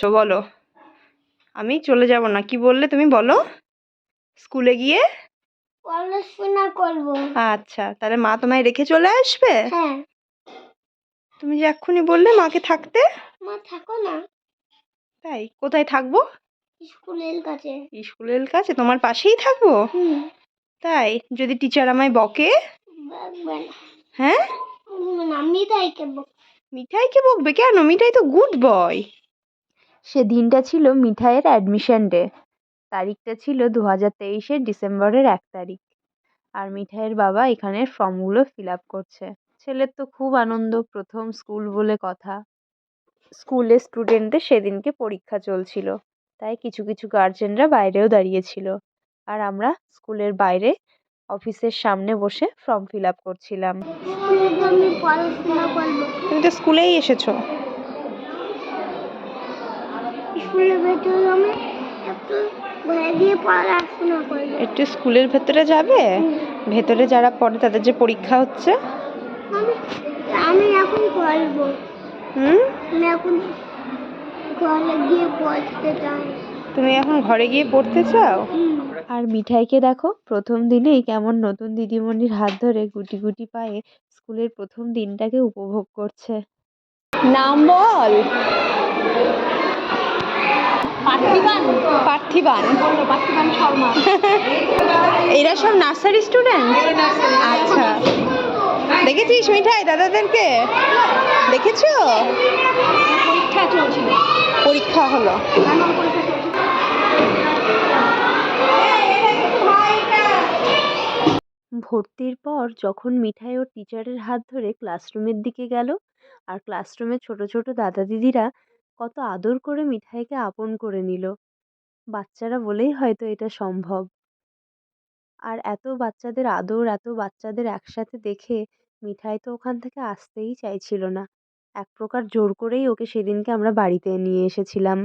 যাচ্ছো বলো? আমি চলে যাব না, কি বললে তুমি? বলো। স্কুলে গিয়ে পড়াশোনা করব। আচ্ছা, তাহলে মা তোমায় রেখে চলে আসবে? হ্যাঁ। তুমি যে এক্ষুনি বললে মাকে থাকতে। মা থাকো না। তাই? কোথায় থাকবো? স্কুলের কাছে। স্কুলের কাছে? তোমার পাশেই থাকবো? তাই? যদি টিচার আমায় বকে? বকবে না। হ্যাঁ? না, মিঠাইকে বকবে। মিঠাইকে বকবে কেন? মিঠাই তো গুড বয়। সে দিনটা ছিল মিঠাইয়ের অ্যাডমিশন ডে। তারিখটা ছিল 2023-এর ডিসেম্বরের 1 তারিখ। আর মিঠাইয়ের বাবা এখানের ফর্মগুলো ফিল আপ করছে। ছেলের তো খুব আনন্দ, প্রথম স্কুল বলে কথা। স্কুলের স্টুডেন্টদের সেদিনকে পরীক্ষা চলছিল, তাই কিছু কিছু গার্জেনরা বাইরেও দাঁড়িয়েছিল। আর আমরা স্কুলের বাইরে অফিসের সামনে বসে ফর্ম ফিল আপ করছিলাম। আমি পড়াশোনা করব। তুমি তো স্কুলেই এসেছো। স্কুলের ভেতরে আমি একটু ঘরে গিয়ে পড়াশোনা করব। একটু স্কুলের ভেতরে যাবে? ভেতরে যারা পড়ে তাদের যে পরীক্ষা হচ্ছে। আমি এখন পড়ব। আমি এখন ঘরে গিয়ে পড়তে চাই। তুমি এখন ঘরে গিয়ে পড়তে চাও? আর মিঠাইকে দেখো, প্রথম দিনেই কেমন নতুন দিদিমণির হাত ধরে গুটি গুটি পায়ে স্কুলের প্রথম দিনটাকে উপভোগ করছে। নাম বল। পার্থিবান শর্মা। এরা সব নার্সারি স্টুডেন্ট? আচ্ছা, দেখেছিস মিঠাই দাদাদেরকে? দেখেছো? পরীক্ষা চলছিল। পরীক্ষা হলো। ভর্তির পর যখন মিঠাই ওর টিচারের হাত ধরে ক্লাসরুমের দিকে গেল, আর ক্লাসরুমে ছোট ছোট দাদা দিদিরা কত আদর করে মিঠাইকে আপন করে নিল। বাচ্চারা বলেই হয়তো এটা সম্ভব। আর এত বাচ্চাদের আদর, এত বাচ্চাদের একসাথে দেখে মিঠাই তো ওখান থেকে আসতেই চাইছিল না। এক প্রকার জোর করেই ওকে সেদিনকে আমরা বাড়িতে নিয়ে এসেছিলাম।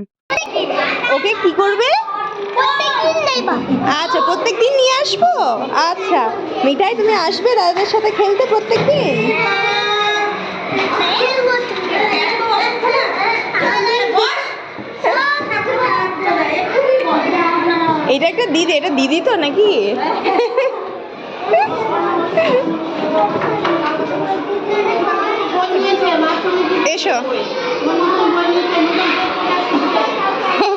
ওকে কি করবে? আচ্ছা, প্রত্যেকদিন নিয়ে আসবো। আচ্ছা মিঠাই, তুমি আসবে দাদাদের সাথে খেলতে প্রত্যেকদিন? এটা একটা দিদি, এটা দিদি তো নাকি? এসো।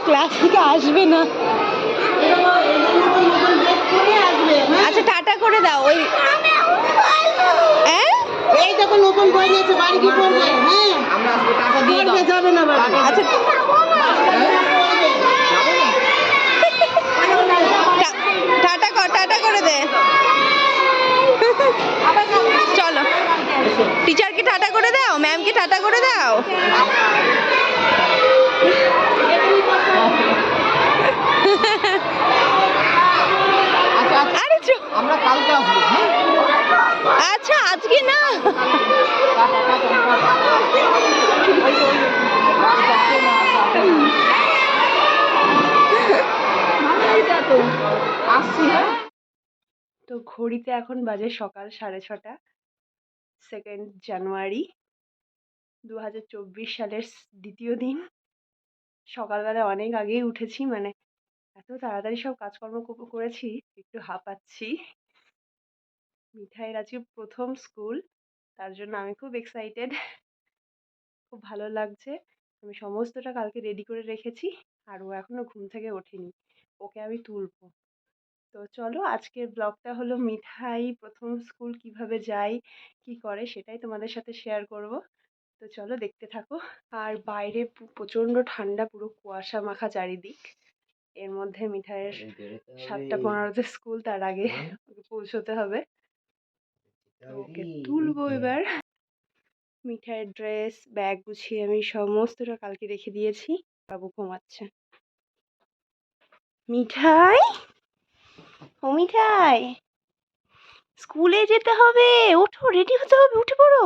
ক্লাস থেকে আসবে না। আচ্ছা টাটা করে দাও। ওই এই দেখো নতুন বই নিয়েছে, বাড়ি কি করবে? হ্যাঁ, আমরা আসবো, টাকা দিয়ে দাও। যাবে না বাড়ি। আচ্ছা টাটা করে দে। চলো, টিচারকে টাটা করে দাও, ম্যামকে টাটা করে দাও। আরে আমরা কালকে আসবো। আচ্ছা আজকে না। তো ঘড়িতে এখন বাজে সকাল 6:30, 2 জানুয়ারি 2024 সালের দ্বিতীয় দিন। সকালবেলা অনেক আগেই উঠেছি, মানে এত তাড়াতাড়ি সব কাজকর্ম করেছি, একটু হাঁপাচ্ছি। মিঠাইয়ের আজকে প্রথম স্কুল, তার জন্য আমি খুব এক্সাইটেড, খুব ভালো লাগছে। আমি সমস্তটা কালকে রেডি করে রেখেছি, আর ও এখনো ঘুম থেকে ওঠেনি, ওকে আমি তুলবো। তো চলো, আজকের ব্লগটা হলো মিঠাই প্রথম স্কুল কিভাবে যায়, কি করে, সেটাই তোমাদের সাথে শেয়ার করব। তো চলো দেখতে থাকো। আর বাইরে প্রচণ্ড ঠান্ডা, পুরো কুয়াশা মাখা চারিদিক। এর মধ্যে মিঠাইয়ের 7:15-তে স্কুল, তার আগে ওকে পৌঁছতে হবে। তো ওকে তুলবো এবার। মিঠাইয়ের ড্রেস ব্যাগ গুছিয়ে আমি সমস্তটা কালকে রেখে দিয়েছি। বাবু ঘুমাচ্ছে। মিঠাই, ও মিঠাই, স্কুলে যেতে হবে, ওঠো, রেডি হতে হবে, উঠে পড়ো।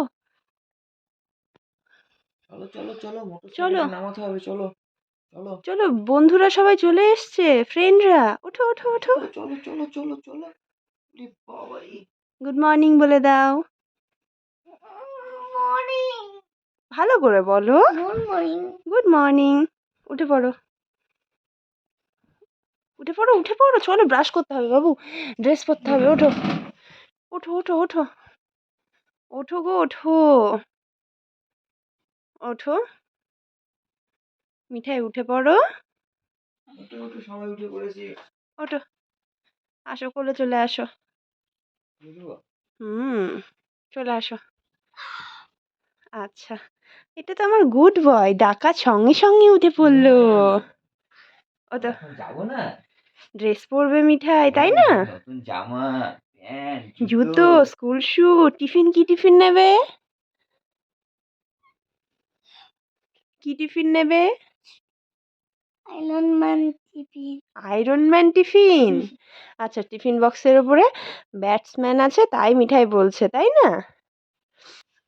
চলো চলো চলো, চলো মোটরসাইকেল নামাতে হবে, চলো চলো চলো, বন্ধুরা সবাই চলে এসছে, ফ্রেন্ডরা, ওঠো ওঠো ওঠো। চলো চলো চলো চলো। বাবাই, গুড মর্নিং বলে দাও, ভালো করে বলো। Good morning. Good morning. উঠে পড়ো, উঠে পড়ো, উঠে পড়ো, চলো ব্রাশ করতে হবে বাবু, ড্রেস পরতে হবে, ওঠো, ওঠো, ওঠো, ওঠো, ওঠো গো, ওঠো, ওঠো, মিঠাই উঠে পড়ো, উঠে উঠে সবাই উঠে পড়েছি। ওঠো, আসো, কোলে চলে আসো, বুঝবো? হুম, চলে আসো। আচ্ছা, এটা তো আমার গুড বয়, ডাকার সঙ্গে সঙ্গে উঠে পড়লো। ও তো এখন যাবো না? ড্রেস পরবে মিঠাই, তাই না? নতুন জামা, প্যান্ট, জুতো, স্কুল শু, টিফিন, কি টিফিন নেবে? কি টিফিন নেবে? Iron man tiffin. Iron man tiffin. আচ্ছা, টিফিন বক্সের উপরে ব্যাটসম্যান আছে তাই মিঠাই বলছে, তাই না?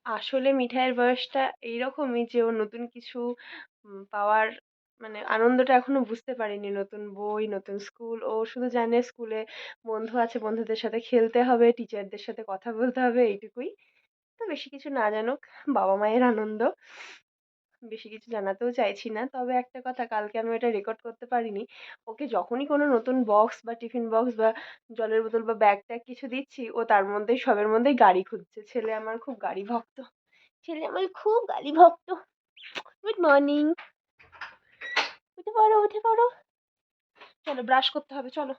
আসলে মিঠাইয়ের বয়সটা এইরকমই যে ও নতুন কিছু পাওয়ার মানে আনন্দটা এখনো বুঝতে পারেনি। নতুন বই, নতুন স্কুল, ও শুধু জানে স্কুলে বন্ধু আছে, বন্ধুদের সাথে খেলতে হবে, টিচারদের সাথে কথা বলতে হবে, এইটুকুই। তো বেশি কিছু না জানুক, বাবা মায়ের আনন্দ। বেশি কিছু জানাতেও চাইছি না। তবে একটা কথা, কালকে আমি এটা রেকর্ড করতে পারিনি। ওকে যখনই কোনো নতুন বক্স বা টিফিন বক্স বা জলের বোতল বা ব্যাগ ট্যাগ কিছু দিচ্ছি, ও তার মধ্যেই সবের মধ্যেই গাড়ি খুঁজছে। ছেলে আমার খুব গাড়ি ভক্ত। ছেলে আমার খুব গাড়ি ভক্ত। Good morning. উঠে পড়ো, উঠে পড়ো। চলো ব্রাশ করতে হবে, চলো।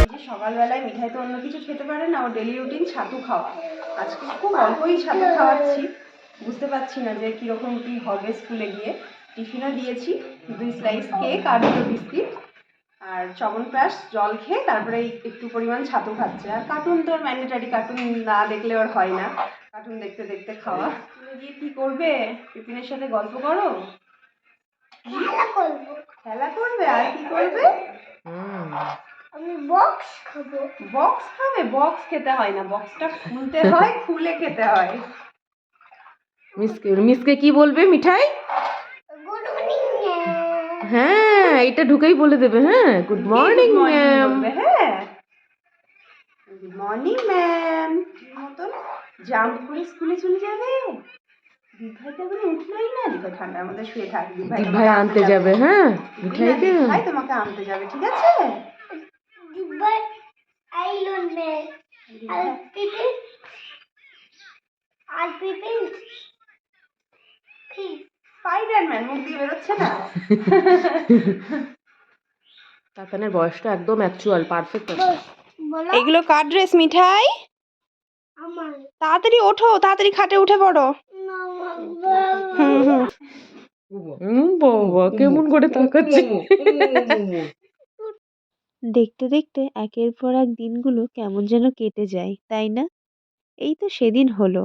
এই যে সকালবেলায় মিঠাই তো অন্য কিছু খেতে পারে না, ওর ডেলি রুটিন ছাতু খাওয়া। আজকে খুব অল্পই ছাতু খাওয়াচ্ছি, বুঝতে পারছি না যে কীরকম কী হবে স্কুলে গিয়ে। টিফিনও দিয়েছি, 2 স্লাইস কেক আর 2 বিস্কিট আর চ্যবনপ্রাশ জল খেয়ে তারপরে একটু পরিমাণ ছাতু খাচ্ছে। আর কার্টুন তো ওর ম্যান্ডেটারি, কার্টুন না দেখলে ওর হয় না, কার্টুন দেখতে দেখতে খাওয়া। স্কুলে গিয়ে কী করবে? টিফিনের সাথে গল্প করো, খেলা করবো। খেলা করবে, আর কি করবে? আমি বক্স খাবো। বক্স খাবে? বক্স খেতে হয় না, বক্সটা খুলতে হয়, খুলে খেতে হয়। মিসকে কি বলবে মিঠাই? Good morning. হ্যাঁ, এটা ঢুকেই বলে দেবে। হ্যাঁ, গুড মর্নিং ম্যাম। বলবে, হ্যাঁ, গুড মর্নিং ম্যাম মতন জাম্প করে স্কুলে চলে যাবে। দিভাই তো এখনো উঠলোই না, দিভাই ঠান্ডার মধ্যে শুয়ে থাকবে। দিভাই আনতে যাবে। হ্যাঁ, মিঠাইকে। দিভাই তোমাকে আনতে যাবে, ঠিক আছে? দিব্যাই আইরন ম্যান আর পিপি কি স্পাইডারম্যান মুখ দিয়ে বেরোচ্ছে না। তাতানের বয়সটা একদম অ্যাকচুয়াল পারফেক্ট আছে। বলো এগুলো কার ড্রেস মিঠাই? আমার তাড়াতাড়ি ওঠো, তাড়াতাড়ি খাটে উঠে পড়ো। না হুম হুম। বাবা কেমন করে তাকাচ্ছে। দেখতে দেখতে একের পর এক দিনগুলো কেমন যেন কেটে যায়, তাই না? এই তো সেদিন হলো।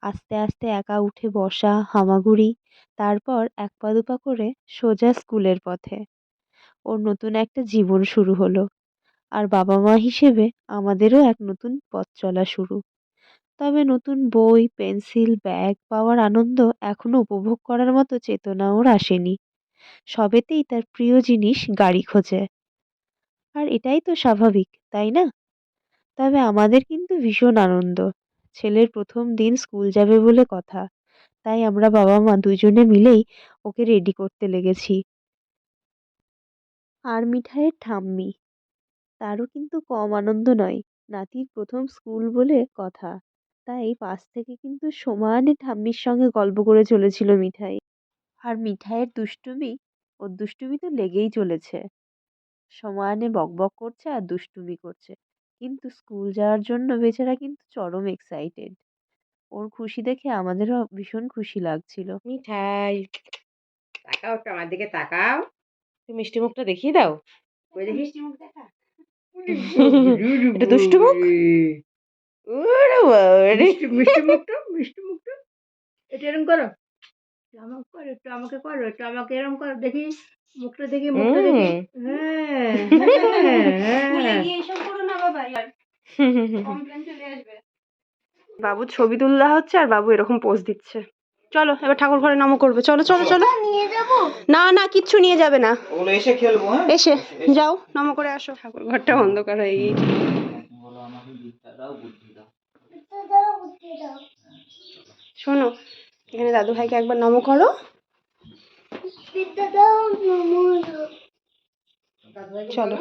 আস্তে আস্তে একা উঠে বসা, হামাগুড়ি, তারপর এক পা দুপা করে সোজা স্কুলের পথে। ওর নতুন একটা জীবন শুরু হলো। আর বাবা মা হিসেবে আমাদেরও এক নতুন পথ চলা শুরু। তবে নতুন বই, পেন্সিল, ব্যাগ পাওয়ার আনন্দ এখনো উপভোগ করার মতো চেতনা ওর আসেনি। সবেতেই তার প্রিয় জিনিস গাড়ি খোঁজে। আর এটাই তো স্বাভাবিক, তাই না? তবে আমাদের কিন্তু ভীষণ আনন্দ। ছেলের প্রথম দিন স্কুল যাবে বলে কথা। তাই আমরা বাবা মা দুজনে মিলেই ওকে রেডি করতে লেগেছি। আর মিঠাইয়ের ঠাম্মি, তারও কিন্তু কম আনন্দ নয়। নাতির প্রথম স্কুল বলে কথা। তাই পাশ থেকে কিন্তু সমানে ঠাম্মির সঙ্গে গল্প করে চলেছিল মিঠাই। আর মিঠাইয়ের দুষ্টুমি, ওর দুষ্টুমি তো লেগেই চলেছে। সমানে বকবক করছে আর দুষ্টুমি করছে। কিন্তু স্কুল যাওয়ার জন্য বেচারা কিন্তু চরম এক্সাইটেড। ওর খুশি দেখে আমাদেরও ভীষণ খুশি লাগছিল। মিঠাই, তাকাও একটু আমার দিকে তাকাও। তুমি মিষ্টি মুখটা দেখিয়ে দাও। ওই যে মিষ্টি মুখ দেখা। এটা দুষ্টু মুখ। ওরে বাবারে। মিষ্টি মুখটা, মিষ্টি মুখটা। এটা এরকম করো। আমাকে করো, একটু আমাকে করো, একটু আমাকে এরকম করো দেখি। মুখটা দেখি, মুখটা দেখি। হ্যাঁ, স্কুলে গিয়ে এইসব করো না বাবা, কমপ্লেন চলে আসবে। বাবুর ছবি তোলা হচ্ছে আর বাবু এরকম পোজ দিচ্ছে। চলো এবার ঠাকুর ঘরে নম করবে। চলো চলো চলো। নিয়ে যাবো। না না, কিচ্ছু নিয়ে যাবে না। ওগুলো এসে খেলবো, হ্যাঁ? এসে যাও, নম করে আসো। ঠাকুর ঘরটা অন্ধকার হয়ে গিয়েছে। বলো আমাকে বিদ্যা দাও, বুদ্ধি দাও। শোনো, এখানে দাদু ভাইকে একবার নম করো। বিদ্যা দাও, নমো দাও। চলো।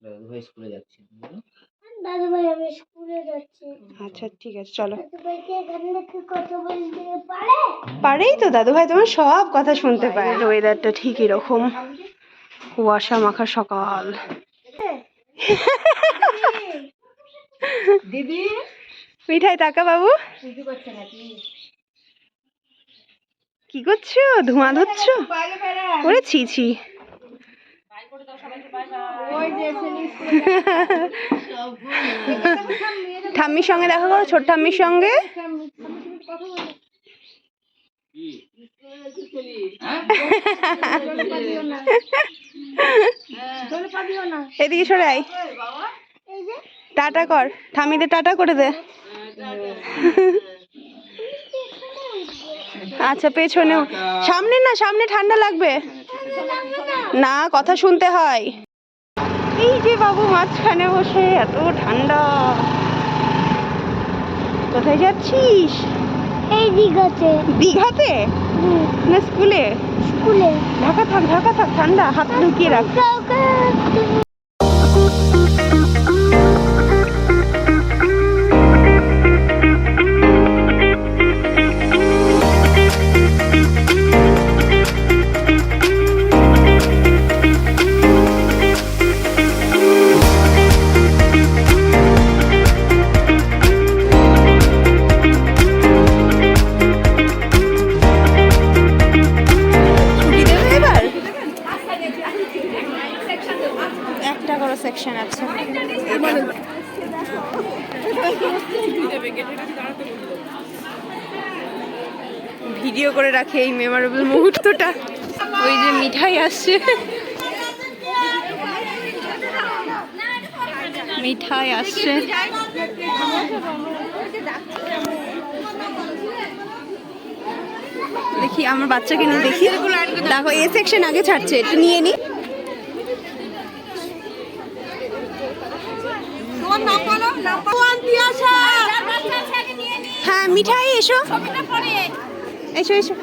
দাদু ভাই স্কুলে যাচ্ছে, বুঝলো? দাদু ভাই আমি স্কুলে যাচ্ছি। আচ্ছা ঠিক আছে, চলো। দাদু ভাইকে এখানে থেকে কথা বলতে পারে? পারেই তো, দাদু ভাই তোমার সব কথা শুনতে পায়। ওয়েদারটা ঠিক এরকম, কুয়াশা মাখা সকাল। দিদি মিঠাই তাকা বাবু, বুঝতে পারছে নাকি? কি করছো? ধোঁয়া ধরছো? ওরে ছি ছি। ঠাম্মির সঙ্গে দেখা করো, ছোট ঠাম্মির সঙ্গে। এদিকে সরে আয়, টাটা কর, ঠাম্মিদের টাটা করে দে। আচ্ছা পেছনেও, সামনে না, সামনে ঠান্ডা লাগবে না, কথা শুনতে হয়। এই যে বাবু মাঝখানে বসে, এত ঠান্ডা। কোথায় যাচ্ছিস? এই দিঘাতে। দীঘাতে না স্কুলে? স্কুলে। ঢাকা থাক, ঢাকা থাক, ঠান্ডা, হাত ঢুকিয়ে রাখ। ছুটি দেবে এবার? একটা করে সেকশন আছে। ভিডিও করে রাখি এই মেমোরেবল মুহূর্তটা। ওই যে মিঠাই আসছে, মিঠাই আসছে। দেখি আমার বাচ্চাকে নিয়ে দেখি। দেখো এ সেকশন আগে ছাড়ছে, একটু নিয়ে নি। হ্যাঁ মিঠাই এসো, এসো এসো।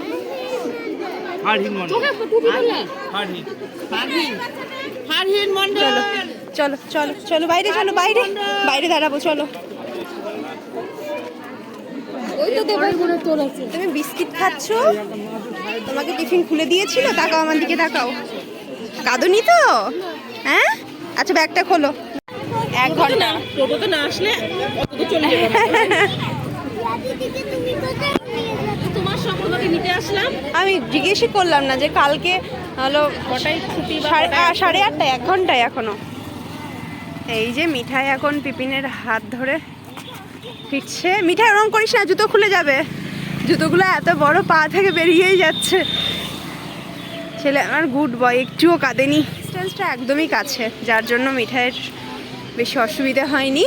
চলো চলো চলো চলো, বাইরে চলো, বাইরে বাইরে দাঁড়াবো, চলো। তুমি বিস্কিট খাচ্ছ? তোমাকে টিফিন খুলে দিয়েছিল? তাকাও আমার দিকে, তাকাও। কাঁদুনি তো? হ্যাঁ আচ্ছা, ব্যাগটা খোলো। 1 ঘন্টা টোটোতে না আসলে অত চলে যাবে। তোমার সঙ্গে তোমাকে নিতে আসলাম। আমি জিজ্ঞেসই করলাম না যে কালকে হলো কটায় ছুটি? 8:30, 1 ঘন্টায় এখনো। এই যে মিঠাই এখন পিপিনের হাত ধরে ফিরছে। মিঠাই ওরম করিস না, জুতো খুলে যাবে। জুতোগুলো এত বড়, পা থেকে বেরিয়েই যাচ্ছে। ছেলে আমার গুড বয়, একটুও কাঁদেনি। ডিস্টেন্সটা একদমই কাছে, যার জন্য মিঠাইয়ের বেশি অসুবিধা হয়নি।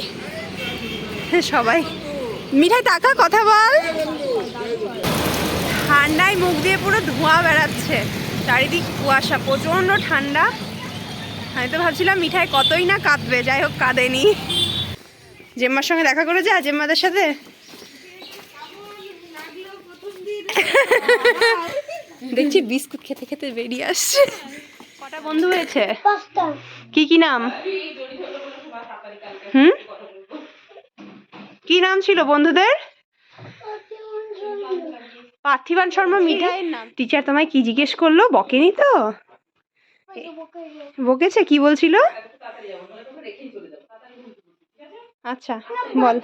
সবাই মিঠাই তাকা, কথা বল। ঠান্ডায় মুখ দিয়ে পুরো ধোঁয়া বেড়াচ্ছে, চারিদিক কুয়াশা, প্রচণ্ড ঠান্ডা। আমি তো ভাবছিলাম মিঠাই কতই না কাঁদবে, যাই হোক কাঁদেনি। জেম্মার সঙ্গে দেখা করে যা, জেম্মাদের সাথে। দেখছি বিস্কুট খেতে খেতে বেরিয়ে আসছে। কটা বন্ধু হয়েছে? 5টা। কি কি নাম? হুম, কি নাম ছিল বন্ধুদের? পার্থিবান শর্মা মিঠাইয়ের নাম। টিচার তোমায় কি জিজ্ঞেস করলো? বকেনি তো? বকেছে, কি বলছিল? আচ্ছা বল।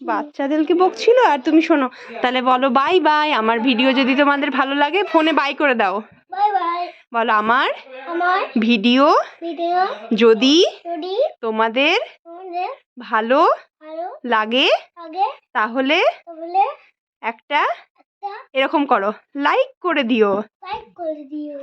বাচ্চাদেরকে বকছিল আর তুমি শোনো। তাহলে বলো বাই বাই। আমার ভিডিও যদি তোমাদের ভালো লাগে ফোনে বাই করে দাও। Bye bye. বলো আমার আমার ভিডিও ভিডিও যদি যদি তোমাদের তোমাদের ভালো ভালো লাগে লাগে তাহলে তাহলে একটা একটা এরকম করো, লাইক করে দিও। লাইক করে দিও।